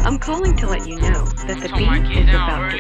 I'm calling to let you know that the beat is about to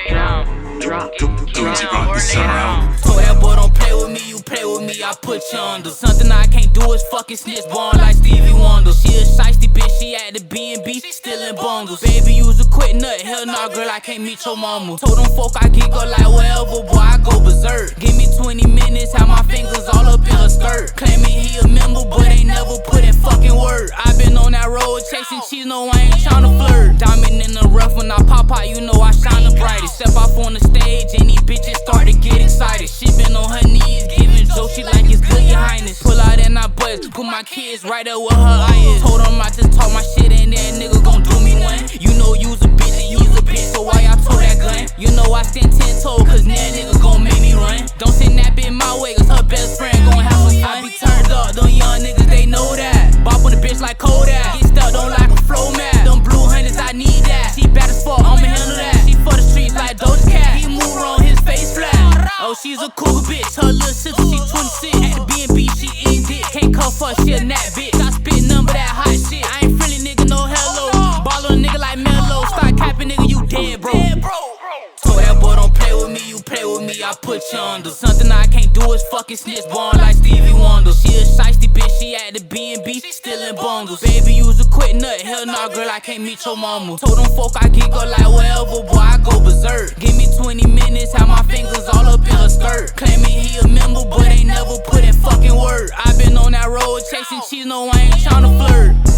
drop. Gucci brought the sound. Told that boy don't play with me, you play with me, I put you under. Something I can't do is fucking snitch, born like Stevie Wonder. She a shiesty bitch, she at the B&B, still in bundles. Baby, you's a quick nut, hell nah girl, I can't meet your mama. Told them folk I geek up like wherever, boy, I go berserk. Give me 20 minutes, have my fingers all up in her skirt. Claiming he a member, but ain't never put in fucking word. I been on that road chasing cheese, no I ain't tryna flirt. Diamond in the rough, when I pop out, you know I shine the brightest. Step off on the stage and these bitches start to get excited. She been on her knees, giving jokes, she like it's good, your highness. Pull out in our butts, put my kids right up where her eye is. Told them I just talk my shit and that nigga gon' do me one. You know you's a bitch and you's a bitch, so why y'all told that gun? You know I stand 10 toes, cause that nigga gon' make me run. Don't send that bitch my way, cause her best friend gon' have some fun. I be turned up, them young niggas, they know that. Bop on a bitch like Kodak, get stuck, don't like a flow mat. Them blue hundreds, I need that. She bad as fuck, I'ma handle that. She for the streets like Doja Cat, he move wrong, his face flat. Oh, she's a cool bitch, her little sister, she 26. At the B&B, she eat dick, can't cuff her, she a nat bitch. I spit number that hot shit, I ain't friendly nigga, no hello. Ball on a nigga like Melo, start capping nigga, you dead bro. Told that boy don't play with me, you play with me, I put you under. Something I can't do is fucking snitch, born like Stevie Wonder. She a shiesty bitch, she at the B&B, still in bundles. Baby, you's a quick nut, hell nah girl, I can't meet your mama. Told them folk I geek up like wherever, boy, I go berserk. Give me 20 minutes, have my fingers all up in her skirt. Claiming he a member, but ain't never put in fucking word. I been on that road chasing cheese, no I ain't tryna flirt.